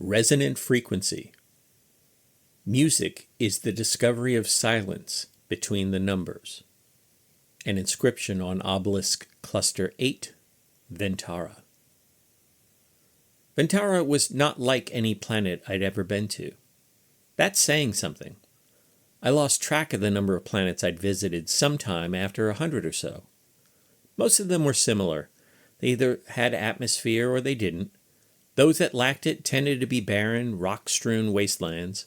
Resonant Frequency. Music is the discovery of silence between the numbers. An inscription on obelisk cluster 8, Ventarra. Ventarra was not like any planet I'd ever been to. That's saying something. I lost track of the number of planets I'd visited sometime after 100 or so. Most of them were similar. They either had atmosphere or they didn't. Those that lacked it tended to be barren, rock-strewn wastelands.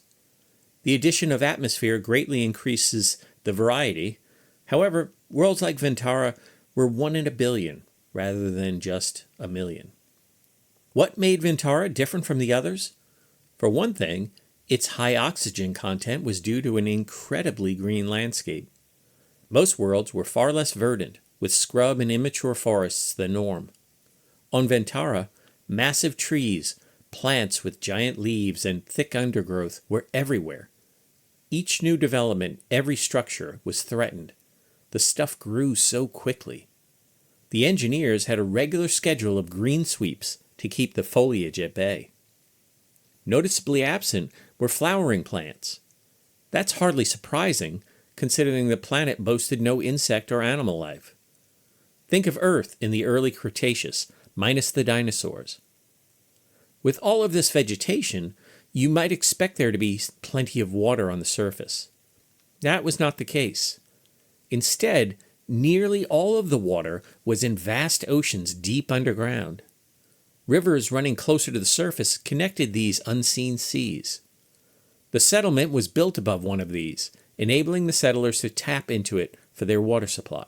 The addition of atmosphere greatly increases the variety. However, worlds like Ventarra were 1 in a billion, rather than just a million. What made Ventarra different from the others? For one thing, its high oxygen content was due to an incredibly green landscape. Most worlds were far less verdant, with scrub and immature forests the norm. On Ventarra, massive trees, plants with giant leaves, and thick undergrowth were everywhere. Each new development, every structure, was threatened. The stuff grew so quickly. The engineers had a regular schedule of green sweeps to keep the foliage at bay. Noticeably absent were flowering plants. That's hardly surprising, considering the planet boasted no insect or animal life. Think of Earth in the early Cretaceous, minus the dinosaurs. With all of this vegetation, you might expect there to be plenty of water on the surface. That was not the case. Instead, nearly all of the water was in vast oceans deep underground. Rivers running closer to the surface connected these unseen seas. The settlement was built above one of these, enabling the settlers to tap into it for their water supply.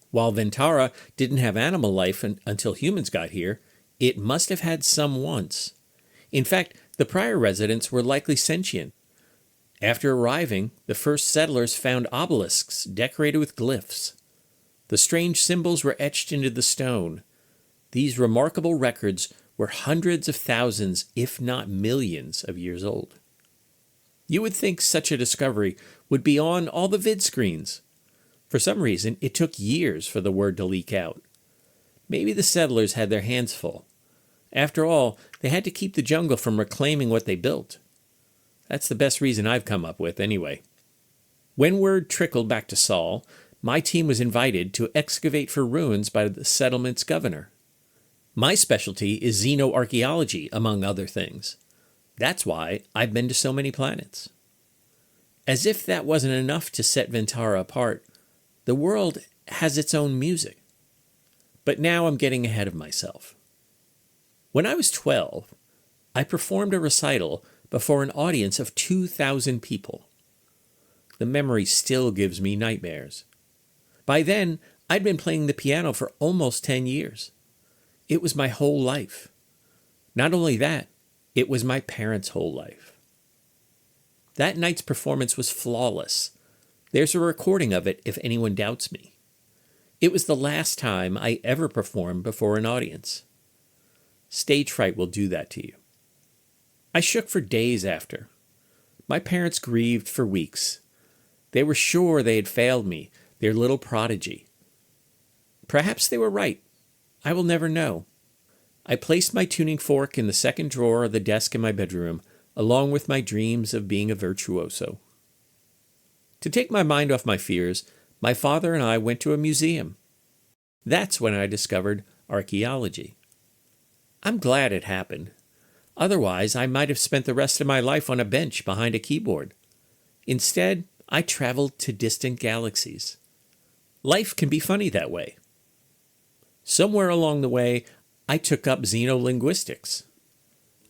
While Ventarra didn't have animal life until humans got here, it must have had some once. In fact, the prior residents were likely sentient. After arriving, the first settlers found obelisks decorated with glyphs. The strange symbols were etched into the stone. These remarkable records were hundreds of thousands, if not millions, of years old. You would think such a discovery would be on all the vid screens. For some reason, it took years for the word to leak out. Maybe the settlers had their hands full. After all, they had to keep the jungle from reclaiming what they built. That's the best reason I've come up with, anyway. When word trickled back to Saul, my team was invited to excavate for ruins by the settlement's governor. My specialty is xenoarchaeology, among other things. That's why I've been to so many planets. As if that wasn't enough to set Ventarra apart, the world has its own music. But now I'm getting ahead of myself. When I was 12, I performed a recital before an audience of 2,000 people. The memory still gives me nightmares. By then, I'd been playing the piano for almost 10 years. It was my whole life. Not only that, it was my parents' whole life. That night's performance was flawless. There's a recording of it if anyone doubts me. It was the last time I ever performed before an audience. Stage fright will do that to you. I shook for days after. My parents grieved for weeks. They were sure they had failed me, their little prodigy. Perhaps they were right. I will never know. I placed my tuning fork in the second drawer of the desk in my bedroom, along with my dreams of being a virtuoso. To take my mind off my fears, my father and I went to a museum. That's when I discovered archaeology. I'm glad it happened. Otherwise, I might have spent the rest of my life on a bench behind a keyboard. Instead, I traveled to distant galaxies. Life can be funny that way. Somewhere along the way, I took up xenolinguistics.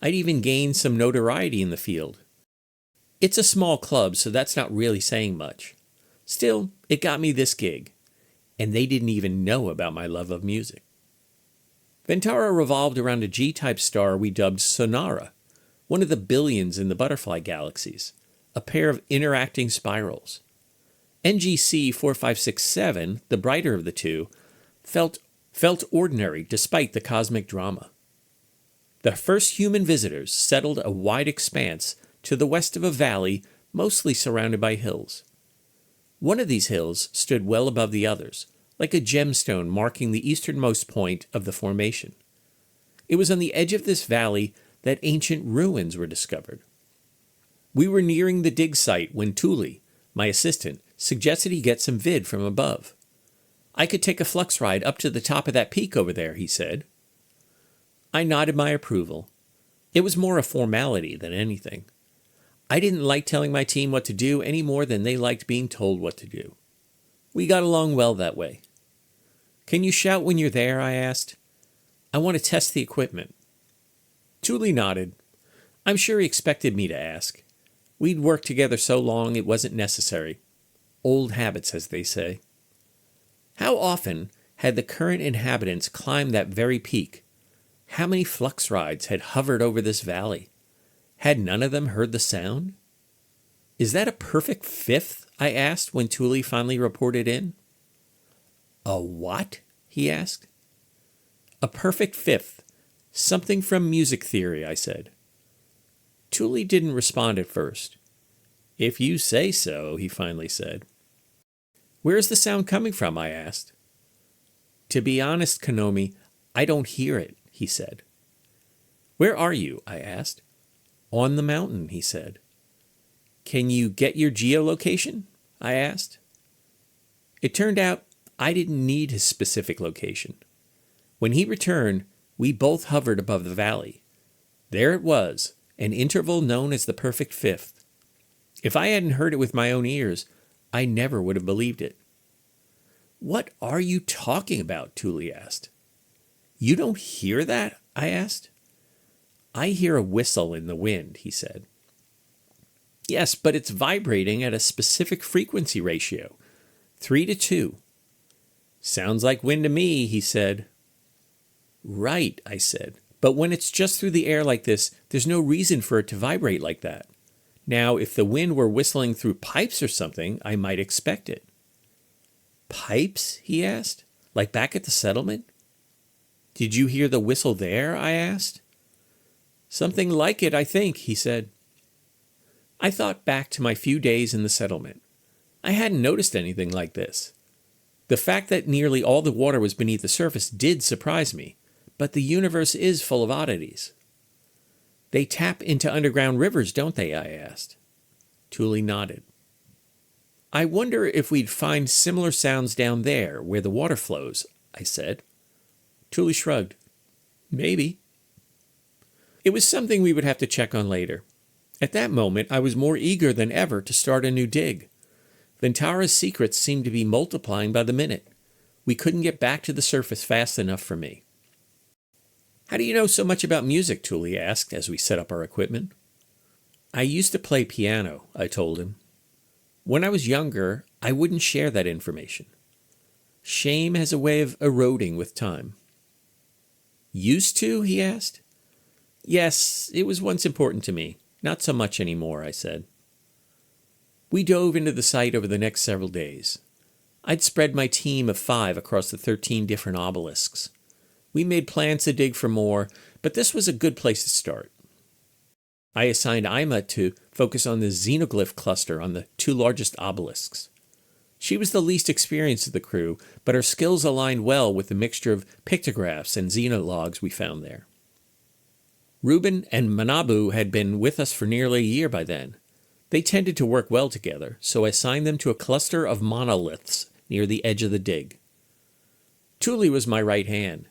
I'd even gained some notoriety in the field. It's a small club, so that's not really saying much. Still, it got me this gig, and they didn't even know about my love of music. Ventarra revolved around a G-type star we dubbed Sonara, one of the billions in the butterfly galaxies, a pair of interacting spirals. NGC 4567, the brighter of the two, felt ordinary despite the cosmic drama. The first human visitors settled a wide expanse to the west of a valley mostly surrounded by hills. One of these hills stood well above the others, like a gemstone marking the easternmost point of the formation. It was on the edge of this valley that ancient ruins were discovered. We were nearing the dig site when Thule, my assistant, suggested he get some vid from above. I could take a flux ride up to the top of that peak over there, he said. I nodded my approval. It was more a formality than anything. I didn't like telling my team what to do any more than they liked being told what to do. We got along well that way. Can you shout when you're there? I asked. I want to test the equipment. Thule nodded. I'm sure he expected me to ask. We'd worked together so long it wasn't necessary. Old habits, as they say. How often had the current inhabitants climbed that very peak? How many flux rides had hovered over this valley? Had none of them heard the sound? Is that a perfect fifth? I asked when Thule finally reported in. A what? He asked. A perfect fifth. Something from music theory, I said. Thule didn't respond at first. If you say so, he finally said. Where is the sound coming from? I asked. To be honest, Konomi, I don't hear it, he said. Where are you? I asked. On the mountain, he said. Can you get your geolocation? I asked. It turned out I didn't need his specific location. When he returned, we both hovered above the valley. There it was, an interval known as the perfect fifth. If I hadn't heard it with my own ears, I never would have believed it. What are you talking about? Thule asked. You don't hear that? I asked. I hear a whistle in the wind, he said. Yes, but it's vibrating at a specific frequency ratio, 3:2. Sounds like wind to me, he said. Right, I said, but when it's just through the air like this, there's no reason for it to vibrate like that. Now, if the wind were whistling through pipes or something, I might expect it. Pipes? He asked. Like back at the settlement? Did you hear the whistle there? I asked. Something like it, I think, he said. I thought back to my few days in the settlement. I hadn't noticed anything like this. The fact that nearly all the water was beneath the surface did surprise me, but the universe is full of oddities. They tap into underground rivers, don't they? I asked. Thule nodded. I wonder if we'd find similar sounds down there where the water flows, I said. Thule shrugged. Maybe. It was something we would have to check on later. At that moment, I was more eager than ever to start a new dig. Ventarra's secrets seemed to be multiplying by the minute. We couldn't get back to the surface fast enough for me. How do you know so much about music? Thule asked as we set up our equipment. I used to play piano, I told him. When I was younger, I wouldn't share that information. Shame has a way of eroding with time. Used to? He asked. Yes, it was once important to me. Not so much anymore, I said. We dove into the site over the next several days. I'd spread my team of 5 across the 13 different obelisks. We made plans to dig for more, but this was a good place to start. I assigned Ima to focus on the xenoglyph cluster on the 2 largest obelisks. She was the least experienced of the crew, but her skills aligned well with the mixture of pictographs and xenologs we found there. Reuben and Manabu had been with us for nearly a year by then. They tended to work well together, so I assigned them to a cluster of monoliths near the edge of the dig. Thule was my right hand.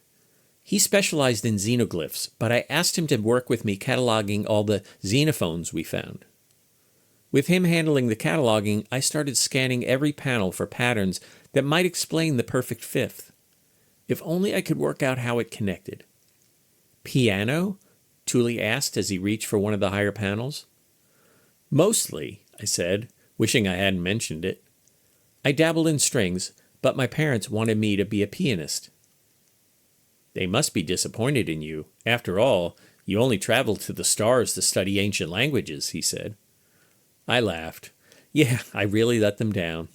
He specialized in xenoglyphs, but I asked him to work with me cataloging all the xenophones we found. With him handling the cataloging, I started scanning every panel for patterns that might explain the perfect fifth. If only I could work out how it connected. Piano? Thule asked as he reached for one of the higher panels. Mostly, I said, wishing I hadn't mentioned it. I dabbled in strings, but my parents wanted me to be a pianist. They must be disappointed in you. After all, you only traveled to the stars to study ancient languages, he said. I laughed. Yeah, I really let them down.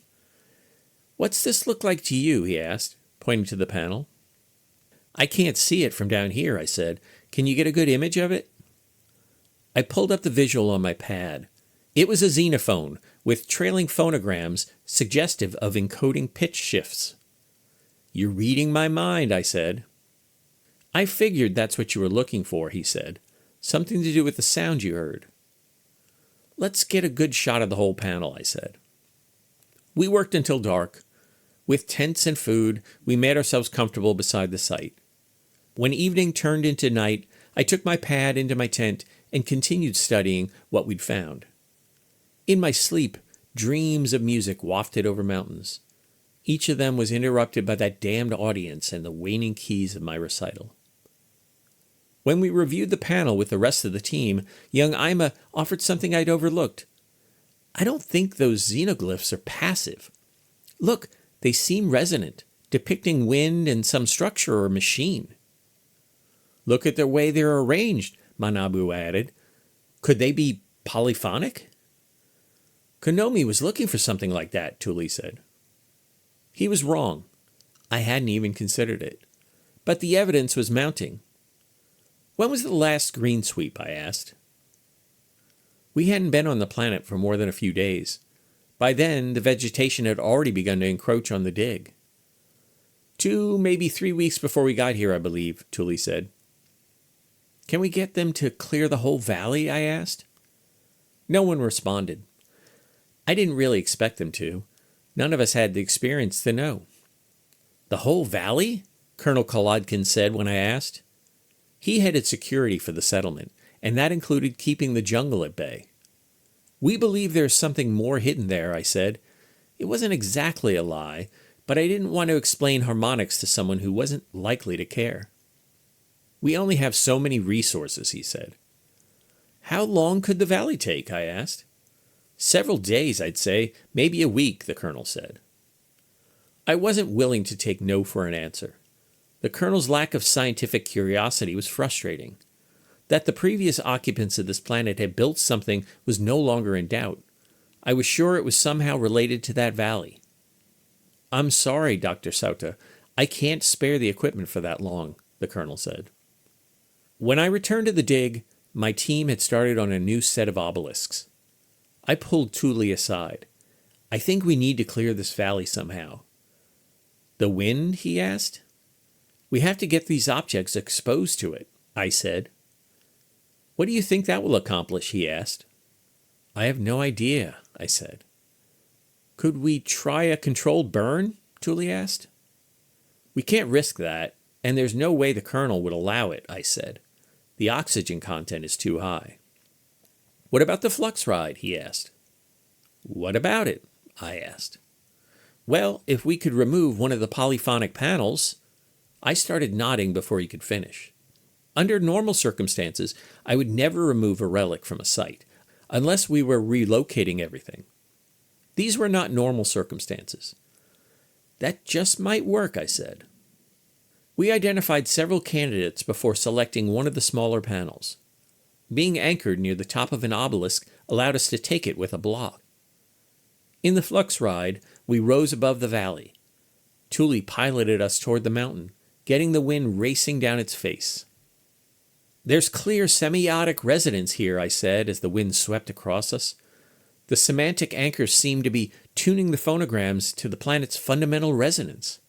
What's this look like to you? He asked, pointing to the panel. I can't see it from down here, I said. Can you get a good image of it? I pulled up the visual on my pad. It was a xenophone with trailing phonograms suggestive of encoding pitch shifts. You're reading my mind, I said. I figured that's what you were looking for, he said. Something to do with the sound you heard. Let's get a good shot of the whole panel, I said. We worked until dark. With tents and food, we made ourselves comfortable beside the site. When evening turned into night, I took my pad into my tent and continued studying what we'd found. In my sleep, dreams of music wafted over mountains. Each of them was interrupted by that damned audience and the waning keys of my recital. When we reviewed the panel with the rest of the team, young Ima offered something I'd overlooked. I don't think those xenoglyphs are passive. Look, they seem resonant, depicting wind and some structure or machine. Look at the way they're arranged, Manabu added. Could they be polyphonic? Konomi was looking for something like that, Tuli said. He was wrong. I hadn't even considered it. But the evidence was mounting. When was the last green sweep, I asked. We hadn't been on the planet for more than a few days. By then, the vegetation had already begun to encroach on the dig. 2, maybe 3 weeks before we got here, I believe, Tuli said. Can we get them to clear the whole valley, I asked. No one responded. I didn't really expect them to. None of us had the experience to know. The whole valley? Colonel Kolodkin said when I asked. He headed security for the settlement, and that included keeping the jungle at bay. We believe there's something more hidden there, I said. It wasn't exactly a lie, but I didn't want to explain harmonics to someone who wasn't likely to care. We only have so many resources, he said. How long could the valley take, I asked. Several days, I'd say, maybe a week, the colonel said. I wasn't willing to take no for an answer. The colonel's lack of scientific curiosity was frustrating. That the previous occupants of this planet had built something was no longer in doubt. I was sure it was somehow related to that valley. I'm sorry, Dr. Sauta. I can't spare the equipment for that long, the colonel said. When I returned to the dig, my team had started on a new set of obelisks. I pulled Tuli aside. I think we need to clear this valley somehow. The wind, he asked. We have to get these objects exposed to it, I said. What do you think that will accomplish, he asked. I have no idea, I said. Could we try a controlled burn, Tuli asked. We can't risk that, and there's no way the colonel would allow it, I said. The oxygen content is too high. What about the flux ride, he asked. What about it, I asked. Well, if we could remove one of the polyphonic panels. I started nodding before he could finish. Under normal circumstances, I would never remove a relic from a site, unless we were relocating everything. These were not normal circumstances. That just might work, I said. We identified several candidates before selecting one of the smaller panels. Being anchored near the top of an obelisk allowed us to take it with a block. In the flux ride, we rose above the valley. Tuli piloted us toward the mountain, getting the wind racing down its face. There's clear semiotic resonance here, I said as the wind swept across us. The semantic anchors seemed to be tuning the phonograms to the planet's fundamental resonance.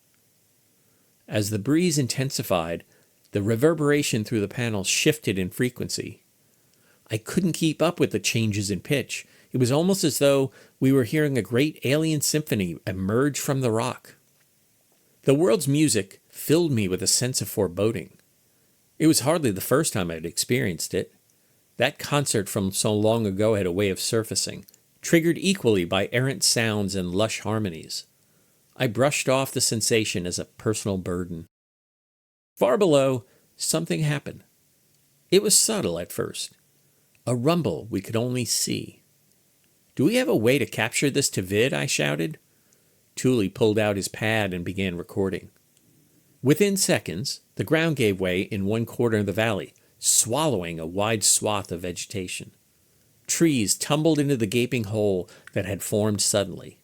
As the breeze intensified, the reverberation through the panels shifted in frequency. I couldn't keep up with the changes in pitch. It was almost as though we were hearing a great alien symphony emerge from the rock. The world's music filled me with a sense of foreboding. It was hardly the first time I'd experienced it. That concert from so long ago had a way of surfacing, triggered equally by errant sounds and lush harmonies. I brushed off the sensation as a personal burden. Far below, something happened. It was subtle at first. A rumble we could only see. Do we have a way to capture this to vid? I shouted. Tuli pulled out his pad and began recording. Within seconds, the ground gave way in one corner of the valley, swallowing a wide swath of vegetation. Trees tumbled into the gaping hole that had formed suddenly.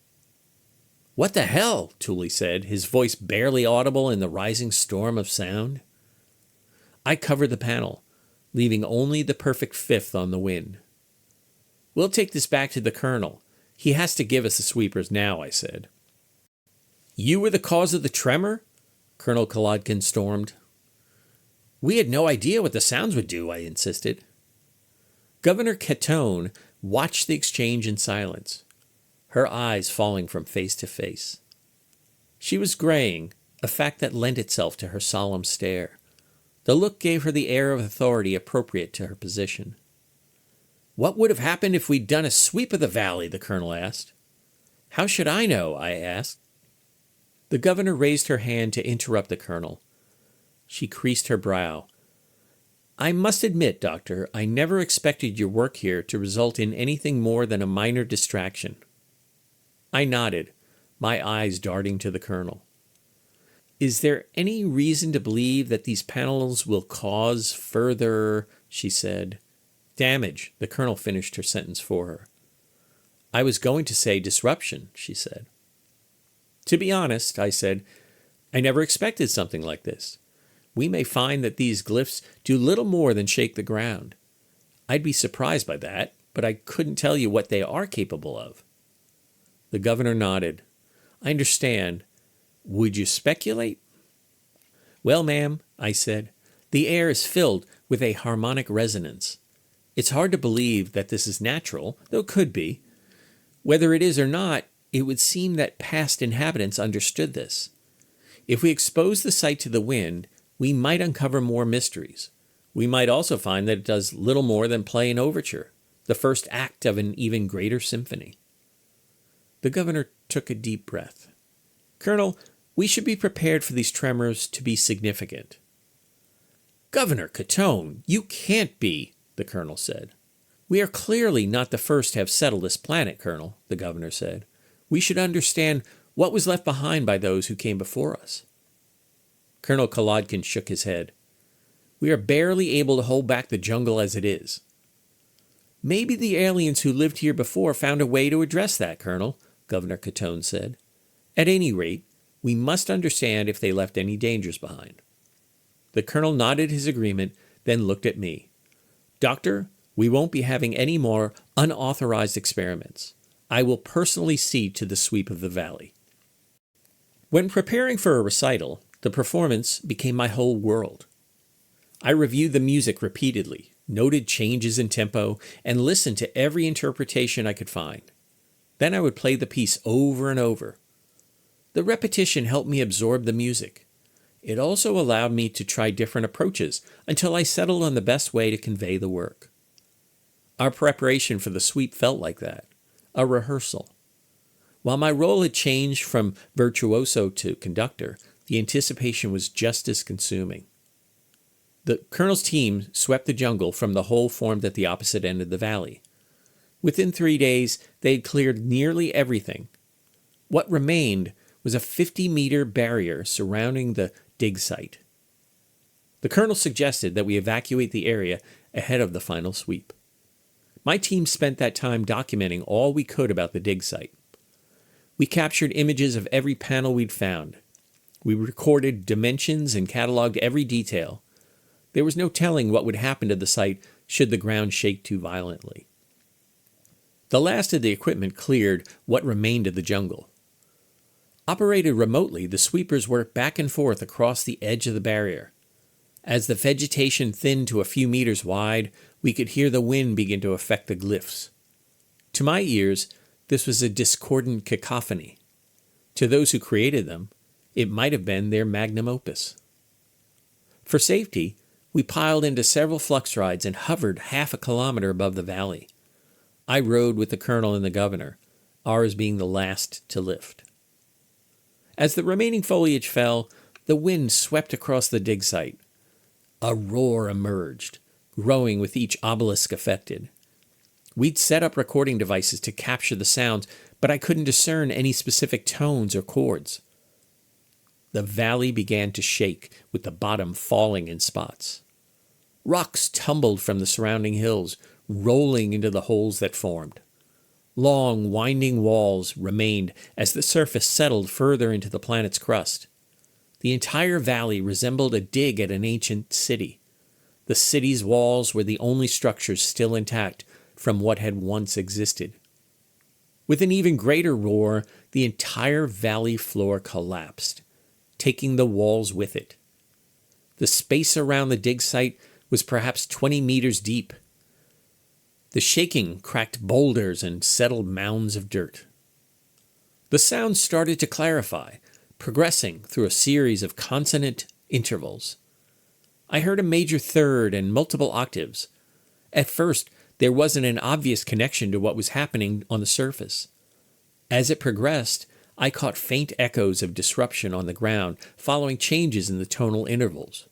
What the hell? Tuli said, his voice barely audible in the rising storm of sound. I covered the panel, leaving only the perfect fifth on the wind. We'll take this back to the colonel. He has to give us the sweepers now, I said. You were the cause of the tremor? Colonel Kolodkin stormed. We had no idea what the sounds would do, I insisted. Governor Catone watched the exchange in silence, her eyes falling from face to face. She was graying, a fact that lent itself to her solemn stare. The look gave her the air of authority appropriate to her position. "What would have happened if we'd done a sweep of the valley?" the colonel asked. "How should I know?" I asked. The governor raised her hand to interrupt the colonel. She creased her brow. "I must admit, Doctor, I never expected your work here to result in anything more than a minor distraction." I nodded, my eyes darting to the colonel. "Is there any reason to believe that these panels will cause further," she said. "Damage," the colonel finished her sentence for her. "I was going to say disruption," she said. "To be honest," I said, "I never expected something like this. We may find that these glyphs do little more than shake the ground. I'd be surprised by that, but I couldn't tell you what they are capable of." The governor nodded. "I understand. Would you speculate?" "Well, ma'am," I said, "the air is filled with a harmonic resonance. It's hard to believe that this is natural, though it could be. Whether it is or not, it would seem that past inhabitants understood this. If we expose the site to the wind, we might uncover more mysteries. We might also find that it does little more than play an overture, the first act of an even greater symphony." The governor took a deep breath. "Colonel, we should be prepared for these tremors to be significant." "Governor Catone, you can't be," the colonel said. "We are clearly not the first to have settled this planet, Colonel," the governor said. "We should understand what was left behind by those who came before us." Colonel Kolodkin shook his head. "We are barely able to hold back the jungle as it is." "Maybe the aliens who lived here before found a way to address that, Colonel," Governor Catone said. "At any rate, we must understand if they left any dangers behind." The colonel nodded his agreement, then looked at me. "Doctor, we won't be having any more unauthorized experiments. I will personally see to the sweep of the valley." When preparing for a recital, the performance became my whole world. I reviewed the music repeatedly, noted changes in tempo, and listened to every interpretation I could find. Then I would play the piece over and over. The repetition helped me absorb the music. It also allowed me to try different approaches until I settled on the best way to convey the work. Our preparation for the sweep felt like that, a rehearsal. While my role had changed from virtuoso to conductor, the anticipation was just as consuming. The colonel's team swept the jungle from the hole formed at the opposite end of the valley. Within 3 days, they had cleared nearly everything. What remained was a 50-meter barrier surrounding the dig site. The colonel suggested that we evacuate the area ahead of the final sweep. My team spent that time documenting all we could about the dig site. We captured images of every panel we'd found. We recorded dimensions and cataloged every detail. There was no telling what would happen to the site should the ground shake too violently. The last of the equipment cleared what remained of the jungle. Operated remotely, the sweepers worked back and forth across the edge of the barrier. As the vegetation thinned to a few meters wide, we could hear the wind begin to affect the glyphs. To my ears, this was a discordant cacophony. To those who created them, it might have been their magnum opus. For safety, we piled into several flux rides and hovered half a kilometer above the valley. I rode with the colonel and the governor, ours being the last to lift. As the remaining foliage fell, the wind swept across the dig site. A roar emerged, growing with each obelisk affected. We'd set up recording devices to capture the sounds, but I couldn't discern any specific tones or chords. The valley began to shake, with the bottom falling in spots. Rocks tumbled from the surrounding hills, rolling into the holes that formed. Long, winding walls remained as the surface settled further into the planet's crust. The entire valley resembled a dig at an ancient city. The city's walls were the only structures still intact from what had once existed. With an even greater roar, the entire valley floor collapsed, taking the walls with it. The space around the dig site was perhaps 20 meters deep. The shaking cracked boulders and settled mounds of dirt. The sound started to clarify, progressing through a series of consonant intervals. I heard a major third and multiple octaves. At first, there wasn't an obvious connection to what was happening on the surface. As it progressed, I caught faint echoes of disruption on the ground, following changes in the tonal intervals.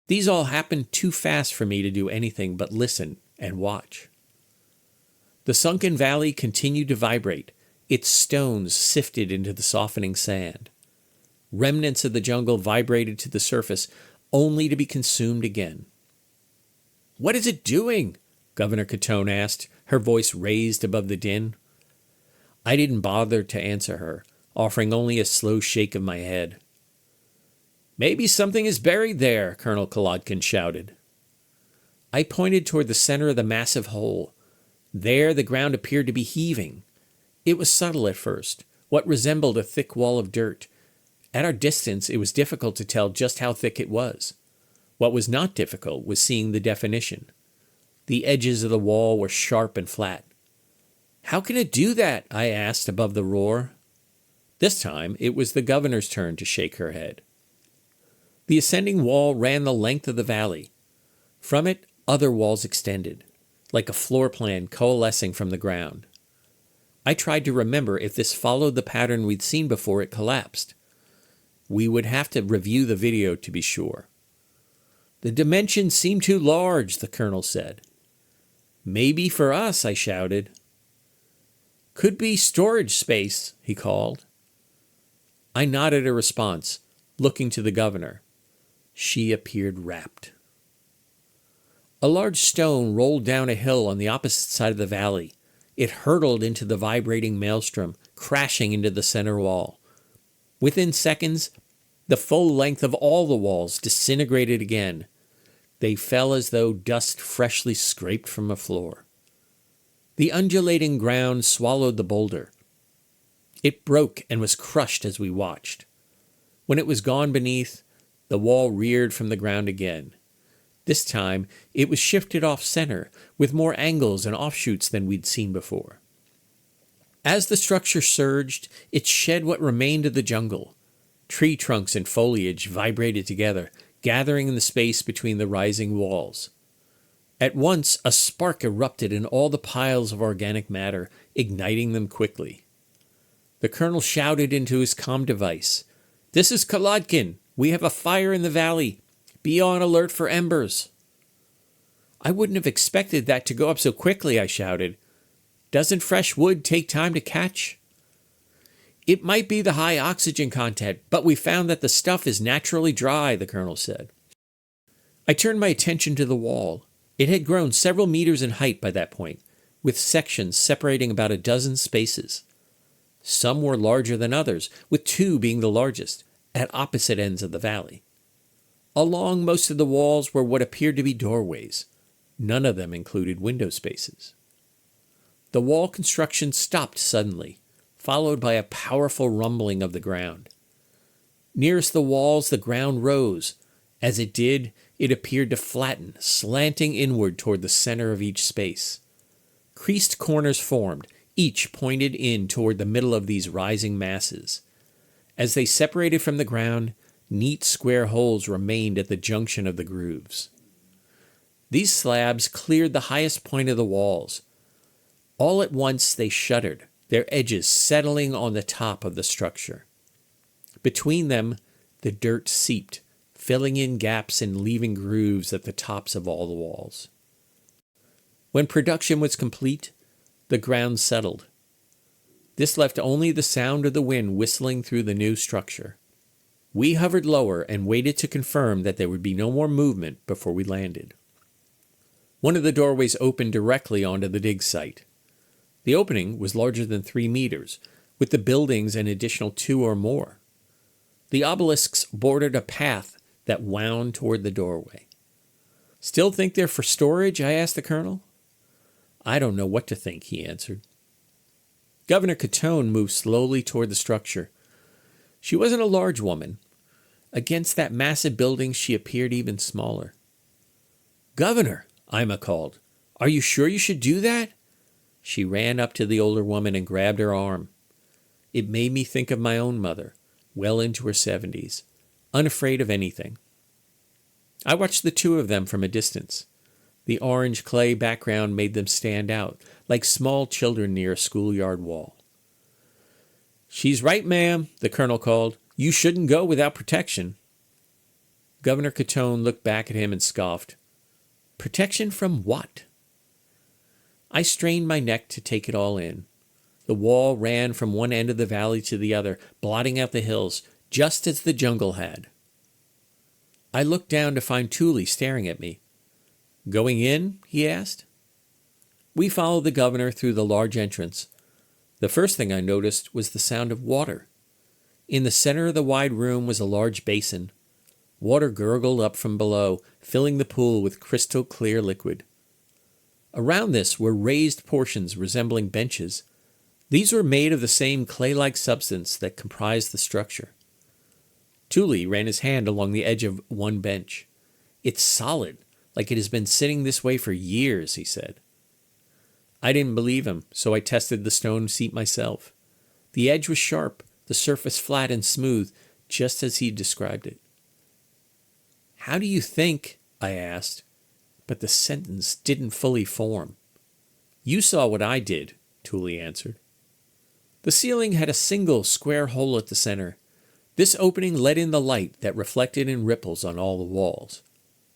These all happened too fast for me to do anything but listen and watch. The sunken valley continued to vibrate. Its stones sifted into the softening sand. Remnants of the jungle vibrated to the surface, only to be consumed again. "What is it doing?" Governor Catone asked, her voice raised above the din. I didn't bother to answer her, offering only a slow shake of my head. "Maybe something is buried there," Colonel Kolodkin shouted. I pointed toward the center of the massive hole. There the ground appeared to be heaving. It was subtle at first, what resembled a thick wall of dirt. At our distance, it was difficult to tell just how thick it was. What was not difficult was seeing the definition. The edges of the wall were sharp and flat. "How can it do that?" I asked above the roar. This time, it was the governor's turn to shake her head. The ascending wall ran the length of the valley. From it, other walls extended, like a floor plan coalescing from the ground. I tried to remember if this followed the pattern we'd seen before it collapsed. We would have to review the video to be sure. "The dimensions seem too large," the colonel said. "Maybe for us," I shouted. "Could be storage space," he called. I nodded a response, looking to the governor. She appeared rapt. A large stone rolled down a hill on the opposite side of the valley. It hurtled into the vibrating maelstrom, crashing into the center wall. Within seconds, the full length of all the walls disintegrated again. They fell as though dust freshly scraped from a floor. The undulating ground swallowed the boulder. It broke and was crushed as we watched. When it was gone beneath, the wall reared from the ground again. This time, it was shifted off-center, with more angles and offshoots than we'd seen before. As the structure surged, it shed what remained of the jungle. Tree trunks and foliage vibrated together, gathering in the space between the rising walls. At once, a spark erupted in all the piles of organic matter, igniting them quickly. The colonel shouted into his comm device, "This is Kolodkin. We have a fire in the valley. Be on alert for embers." I wouldn't have expected that to go up so quickly, I shouted. "Doesn't fresh wood take time to catch?" "It might be the high oxygen content, but we found that the stuff is naturally dry," the colonel said. I turned my attention to the wall. It had grown several meters in height by that point, with sections separating about a dozen spaces. Some were larger than others, with two being the largest, at opposite ends of the valley. Along most of the walls were what appeared to be doorways. None of them included window spaces. The wall construction stopped suddenly, followed by a powerful rumbling of the ground. Nearest the walls, the ground rose. As it did, it appeared to flatten, slanting inward toward the center of each space. Creased corners formed, each pointed in toward the middle of these rising masses. As they separated from the ground, neat square holes remained at the junction of the grooves. These slabs cleared the highest point of the walls. All at once they shuddered, their edges settling on the top of the structure. Between them, the dirt seeped, filling in gaps and leaving grooves at the tops of all the walls. When production was complete, the ground settled. This left only the sound of the wind whistling through the new structure. We hovered lower and waited to confirm that there would be no more movement before we landed. One of the doorways opened directly onto the dig site. The opening was larger than 3 meters, with the buildings an additional 2 or more. The obelisks bordered a path that wound toward the doorway. "Still think they're for storage?" I asked the colonel. "I don't know what to think," he answered. Governor Catone moved slowly toward the structure. She wasn't a large woman. Against that massive building, she appeared even smaller. "Governor," Ima called, Are you sure you should do that? She ran up to the older woman and grabbed her arm. It made me think of my own mother, well into her 70s, unafraid of anything. I watched the two of them from a distance. The orange clay background made them stand out, like small children near a schoolyard wall. She's right, ma'am, the colonel called. You shouldn't go without protection. Governor Catone looked back at him and scoffed. Protection from what? I strained my neck to take it all in. The wall ran from one end of the valley to the other, blotting out the hills, just as the jungle had. I looked down to find Thule staring at me. Going in? He asked. We followed the governor through the large entrance. The first thing I noticed was the sound of water. In the center of the wide room was a large basin. Water gurgled up from below, filling the pool with crystal clear liquid. Around this were raised portions resembling benches. These were made of the same clay-like substance that comprised the structure. Thule ran his hand along the edge of one bench. It's solid, like it has been sitting this way for years, he said. I didn't believe him, so I tested the stone seat myself. The edge was sharp, the surface flat and smooth, just as he described it. How do you think? I asked, but the sentence didn't fully form. You saw what I did, Thule answered. The ceiling had a single square hole at the center. This opening let in the light that reflected in ripples on all the walls.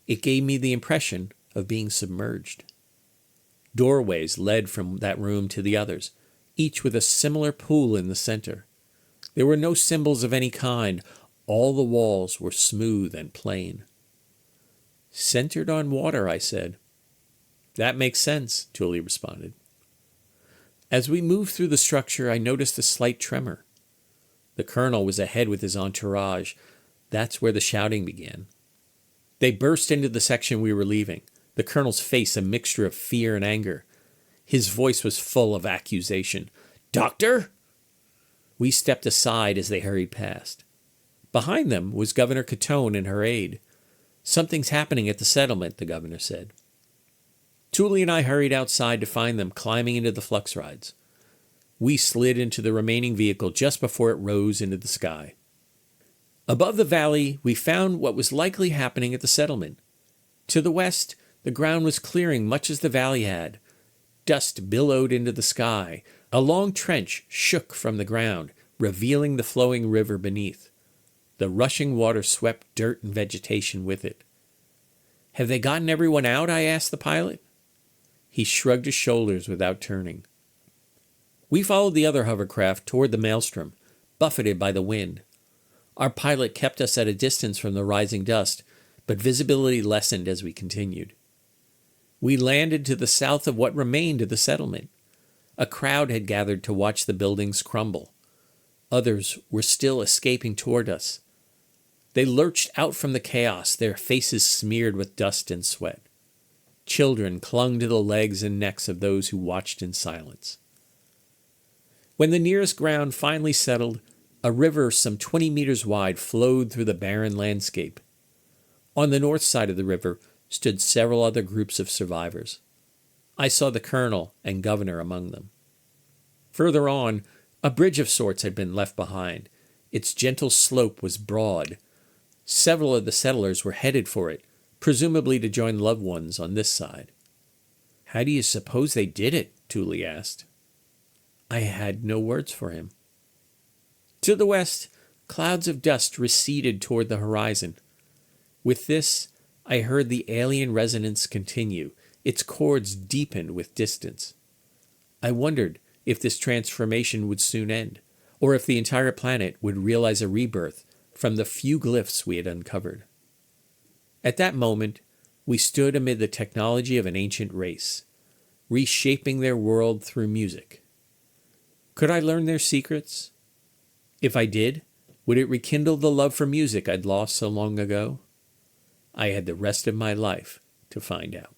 It gave me the impression of being submerged. Doorways led from that room to the others, each with a similar pool in the center. There were no symbols of any kind. All the walls were smooth and plain. Centered on water, I said. That makes sense, Thule responded. As we moved through the structure, I noticed a slight tremor. The colonel was ahead with his entourage. That's where the shouting began. They burst into the section we were leaving, the colonel's face a mixture of fear and anger. His voice was full of accusation. Doctor? We stepped aside as they hurried past. Behind them was Governor Catone and her aide. Something's happening at the settlement, the governor said. Thule and I hurried outside to find them climbing into the flux rides. We slid into the remaining vehicle just before it rose into the sky. Above the valley, we found what was likely happening at the settlement. To the west, the ground was clearing much as the valley had. Dust billowed into the sky. A long trench shook from the ground, revealing the flowing river beneath. The rushing water swept dirt and vegetation with it. Have they gotten everyone out? I asked the pilot. He shrugged his shoulders without turning. We followed the other hovercraft toward the maelstrom, buffeted by the wind. Our pilot kept us at a distance from the rising dust, but visibility lessened as we continued. We landed to the south of what remained of the settlement. A crowd had gathered to watch the buildings crumble. Others were still escaping toward us. They lurched out from the chaos, their faces smeared with dust and sweat. Children clung to the legs and necks of those who watched in silence. When the nearest ground finally settled, a river some 20 meters wide flowed through the barren landscape. On the north side of the river stood several other groups of survivors. I saw the colonel and governor among them. Further on, a bridge of sorts had been left behind. Its gentle slope was broad. Several of the settlers were headed for it, presumably to join loved ones on this side. How do you suppose they did it? Thule asked. I had no words for him. To the west, clouds of dust receded toward the horizon. With this, I heard the alien resonance continue. Its chords deepened with distance. I wondered if this transformation would soon end, or if the entire planet would realize a rebirth from the few glyphs we had uncovered. At that moment, we stood amid the technology of an ancient race, reshaping their world through music. Could I learn their secrets? If I did, would it rekindle the love for music I'd lost so long ago? I had the rest of my life to find out.